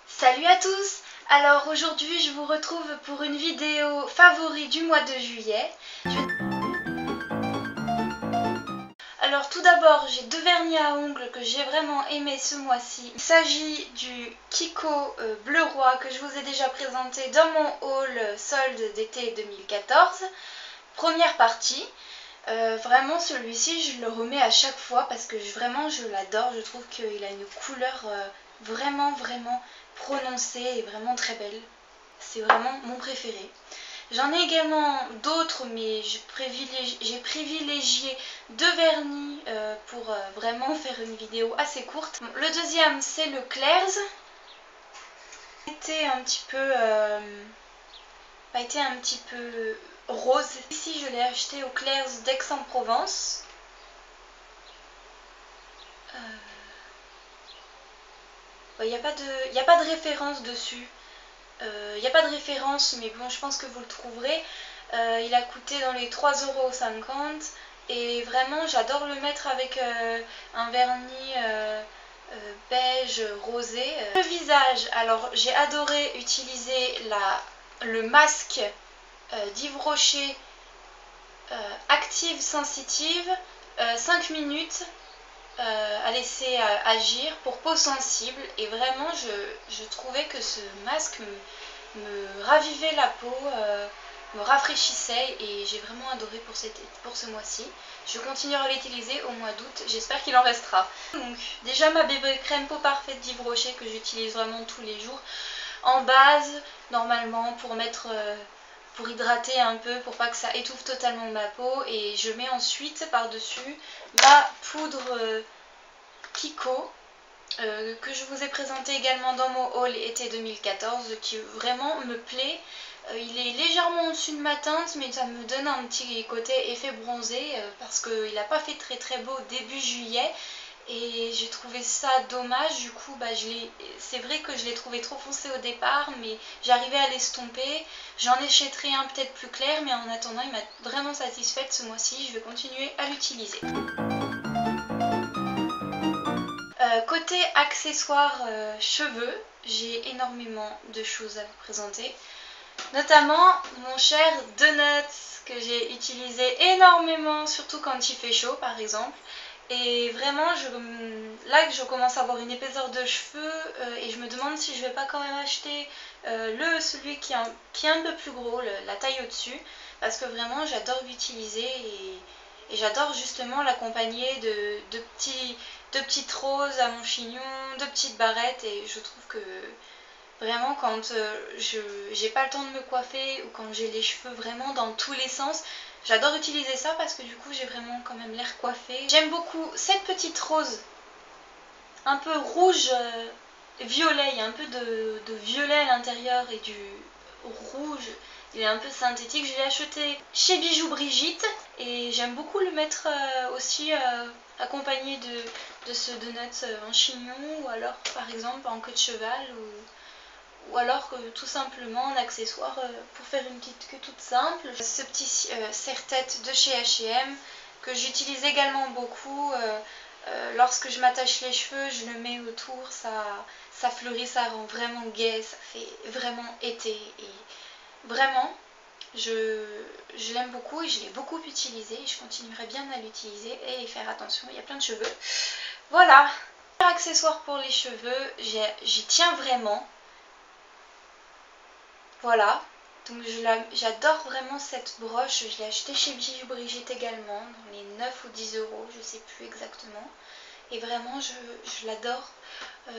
Salut à tous! Alors aujourd'hui je vous retrouve pour une vidéo favori du mois de juillet. Alors tout d'abord j'ai deux vernis à ongles que j'ai vraiment aimé ce mois-ci. Il s'agit du Kiko Bleu Roi que je vous ai déjà présenté dans mon haul solde d'été 2014. Première partie. Vraiment celui-ci je le remets à chaque fois parce que vraiment je l'adore. Je trouve qu'il a une couleur vraiment prononcée et vraiment très belle. C'est vraiment mon préféré. J'en ai également d'autres mais j'ai privilégié deux vernis pour vraiment faire une vidéo assez courte. Le deuxième c'est le Claire's. C'était un petit peu rose. Ici je l'ai acheté au Claire's d'Aix-en-Provence. Il n'y a pas de référence dessus. Il n'y a pas de référence, mais bon, je pense que vous le trouverez. Il a coûté dans les 3,50 € et vraiment j'adore le mettre avec un vernis beige rosé. Le visage, alors j'ai adoré utiliser le masque d'Yves Rocher Active Sensitive 5 minutes à laisser agir pour peau sensible, et vraiment je trouvais que ce masque me ravivait la peau, me rafraîchissait, et j'ai vraiment adoré pour ce mois-ci. Je continuerai à l'utiliser au mois d'août, j'espère qu'il en restera. Donc déjà ma bébé crème peau parfaite d'Yves Rocher que j'utilise vraiment tous les jours en base normalement pour hydrater un peu, pour pas que ça étouffe totalement ma peau, et je mets ensuite par dessus ma poudre Kiko que je vous ai présenté également dans mon haul été 2014, qui vraiment me plaît. Il est légèrement au-dessus de ma teinte, mais ça me donne un petit côté effet bronzé parce qu'il n'a pas fait très beau début juillet. Et j'ai trouvé ça dommage, du coup c'est vrai que je l'ai trouvé trop foncé au départ, mais j'arrivais à l'estomper. J'en achèterai un peut-être plus clair, mais en attendant il m'a vraiment satisfaite ce mois-ci, je vais continuer à l'utiliser. Côté accessoires cheveux, j'ai énormément de choses à vous présenter. Notamment mon cher Donuts que j'ai utilisé énormément, surtout quand il fait chaud par exemple. Et vraiment là que je commence à avoir une épaisseur de cheveux et je me demande si je vais pas quand même acheter celui qui est un peu plus gros, la taille au-dessus, parce que vraiment j'adore l'utiliser et j'adore justement l'accompagner de petites roses à mon chignon, de petites barrettes, et je trouve que vraiment quand j'ai pas le temps de me coiffer ou quand j'ai les cheveux vraiment dans tous les sens, j'adore utiliser ça parce que du coup j'ai vraiment quand même l'air coiffée. J'aime beaucoup cette petite rose un peu rouge violet, il y a un peu de violet à l'intérieur et du rouge. Il est un peu synthétique, je l'ai acheté chez Bijoux Brigitte et j'aime beaucoup le mettre aussi accompagné de ce donut en chignon, ou alors par exemple en queue de cheval, ou alors tout simplement en accessoire pour faire une petite queue toute simple. Ce petit serre-tête de chez H&M que j'utilise également beaucoup. Lorsque je m'attache les cheveux, je le mets autour, ça fleurit, ça rend vraiment gai, ça fait vraiment été. Et vraiment, je l'aime beaucoup et je l'ai beaucoup utilisé, et je continuerai bien à l'utiliser et faire attention, il y a plein de cheveux. Voilà, accessoire pour les cheveux, j'y tiens vraiment. Voilà, donc j'adore vraiment cette broche, je l'ai achetée chez Bijoux Brigitte également, dans les 9 ou 10 €, je sais plus exactement. Et vraiment je l'adore,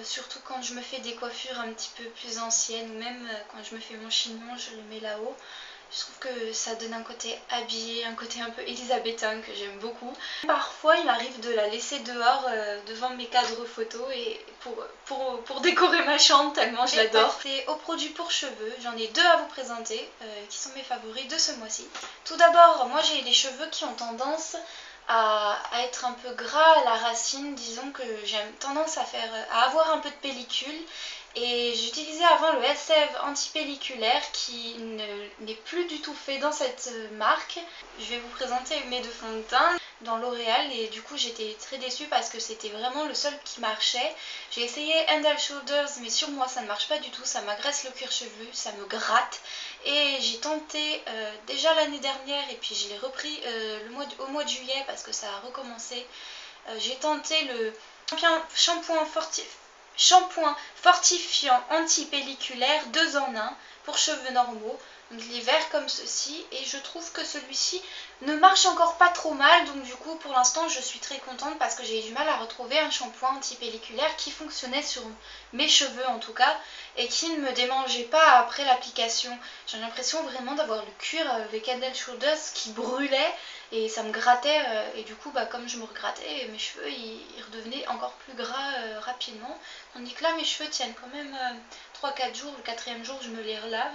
surtout quand je me fais des coiffures un petit peu plus anciennes, ou même quand je me fais mon chignon, je le mets là-haut. Je trouve que ça donne un côté habillé, un côté un peu élisabétain que j'aime beaucoup. Parfois il m'arrive de la laisser dehors devant mes cadres photos et pour décorer ma chambre, tellement je l'adore. C'est aux produits pour cheveux, j'en ai deux à vous présenter qui sont mes favoris de ce mois-ci. Tout d'abord, moi j'ai les cheveux qui ont tendance à être un peu gras à la racine, disons que j'aime tendance à avoir un peu de pellicule, et j'utilisais avant le Elseve anti-pelliculaire qui n'est plus du tout fait dans cette marque. Je vais vous présenter mes deux fonds de teint. dans L'Oréal et du coup j'étais très déçue parce que c'était vraiment le seul qui marchait. J'ai essayé Head & Shoulders mais sur moi ça ne marche pas du tout, ça m'agresse le cuir chevelu, ça me gratte. Et j'ai tenté déjà l'année dernière et puis je l'ai repris au mois de juillet parce que ça a recommencé. J'ai tenté le shampoing fortifiant anti-pelliculaire 2 en 1 pour cheveux normaux. Donc l'hiver comme ceci, et je trouve que celui-ci ne marche encore pas trop mal, donc du coup pour l'instant je suis très contente parce que j'ai eu du mal à retrouver un shampoing anti-pelliculaire qui fonctionnait sur mes cheveux en tout cas et qui ne me démangeait pas après l'application. J'ai l'impression vraiment d'avoir le cuir avec Head & Shoulders qui brûlait et ça me grattait et du coup comme je me regrattais, mes cheveux ils redevenaient encore plus gras rapidement, tandis que là mes cheveux tiennent quand même 3-4 jours, le 4e jour je me les relave.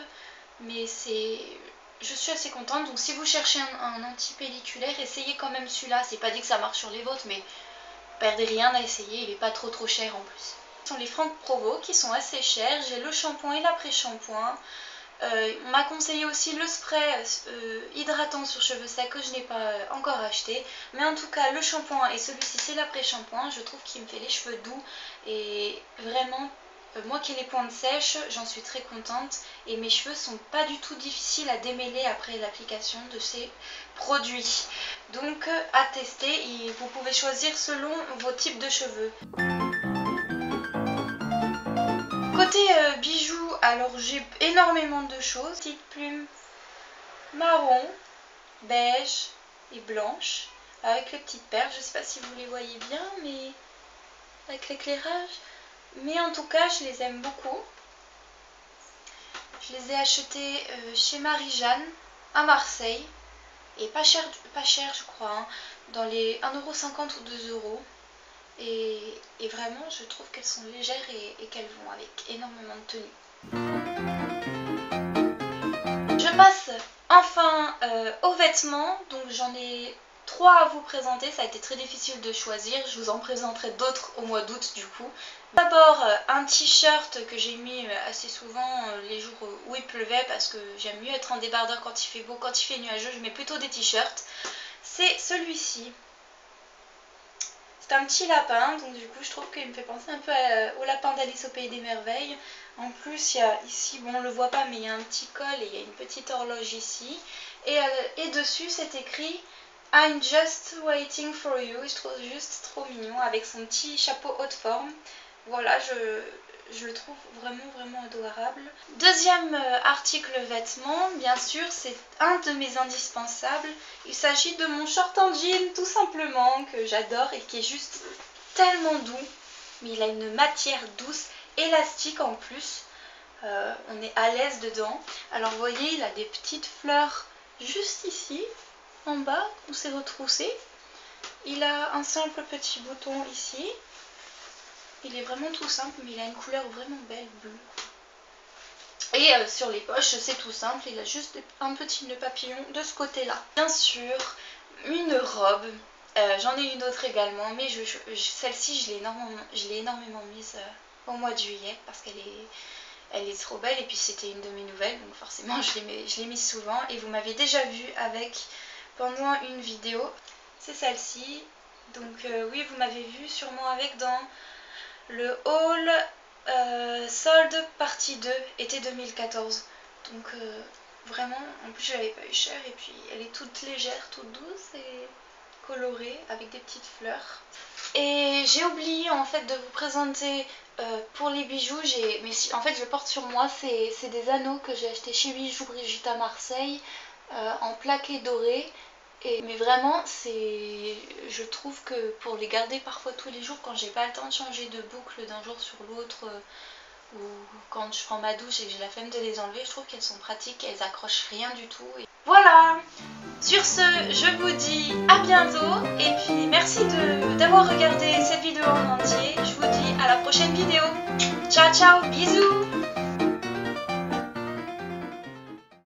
Mais je suis assez contente, donc si vous cherchez un anti-pelliculaire, essayez quand même celui-là. C'est pas dit que ça marche sur les vôtres, mais perdez rien à essayer, il est pas trop cher en plus. Ce sont les Franck Provo qui sont assez chers, j'ai le shampoing et l'après-shampoing. On m'a conseillé aussi le spray hydratant sur cheveux secs que je n'ai pas encore acheté. Mais en tout cas le shampoing et celui-ci c'est l'après-shampoing, je trouve qu'il me fait les cheveux doux et vraiment... moi qui ai les pointes sèches, j'en suis très contente et mes cheveux sont pas du tout difficiles à démêler après l'application de ces produits. Donc à tester et vous pouvez choisir selon vos types de cheveux. Côté bijoux, alors j'ai énormément de choses. Petites plumes marron, beige et blanche avec les petites perles. Je sais pas si vous les voyez bien mais avec l'éclairage. Mais en tout cas, je les aime beaucoup. Je les ai achetés chez Marie-Jeanne à Marseille. Et pas cher je crois, hein, dans les 1,50 € ou 2 €. Et vraiment, je trouve qu'elles sont légères et qu'elles vont avec énormément de tenue. Je passe enfin aux vêtements. Donc j'en ai 3 à vous présenter, ça a été très difficile de choisir, je vous en présenterai d'autres au mois d'août du coup. D'abord un t-shirt que j'ai mis assez souvent les jours où il pleuvait parce que j'aime mieux être en débardeur quand il fait beau, quand il fait nuageux je mets plutôt des t-shirts. C'est celui-ci. C'est un petit lapin, donc du coup je trouve qu'il me fait penser un peu au lapin d'Alice au Pays des Merveilles. En plus il y a ici, bon on le voit pas mais il y a un petit col et il y a une petite horloge ici. Et dessus c'est écrit I'm just waiting for you, je trouve juste trop mignon avec son petit chapeau haute forme. Voilà, je le trouve vraiment adorable. Deuxième article vêtement, bien sûr, c'est un de mes indispensables. Il s'agit de mon short en jean, tout simplement, que j'adore et qui est juste tellement doux. Mais il a une matière douce, élastique en plus. On est à l'aise dedans. Alors vous voyez, il a des petites fleurs juste ici. En bas où c'est retroussé. Il a un simple petit bouton ici. Il est vraiment tout simple mais il a une couleur vraiment belle, bleue. Et sur les poches c'est tout simple, il a juste un petit nœud papillon de ce côté là. Bien sûr une robe, j'en ai une autre également mais celle-ci je l'ai énormément mise au mois de juillet parce qu'elle est trop belle et puis c'était une de mes nouvelles donc forcément je l'ai mise souvent et vous m'avez déjà vu avec pendant une vidéo, c'est celle-ci. Donc oui vous m'avez vu sûrement avec dans le haul solde partie 2 été 2014. Donc vraiment en plus je l'avais pas eu cher et puis elle est toute légère, toute douce et colorée avec des petites fleurs. Et j'ai oublié en fait de vous présenter pour les bijoux, mais en fait je porte sur moi, c'est des anneaux que j'ai achetés chez Bijoux Brigitte à Marseille en plaqué doré. Mais vraiment, je trouve que pour les garder parfois tous les jours, quand j'ai pas le temps de changer de boucle d'un jour sur l'autre, ou quand je prends ma douche et que j'ai la flemme de les enlever, je trouve qu'elles sont pratiques, elles accrochent rien du tout. Et voilà! Sur ce, je vous dis à bientôt et puis merci d'avoir regardé cette vidéo en entier. Je vous dis à la prochaine vidéo. Ciao ciao, bisous!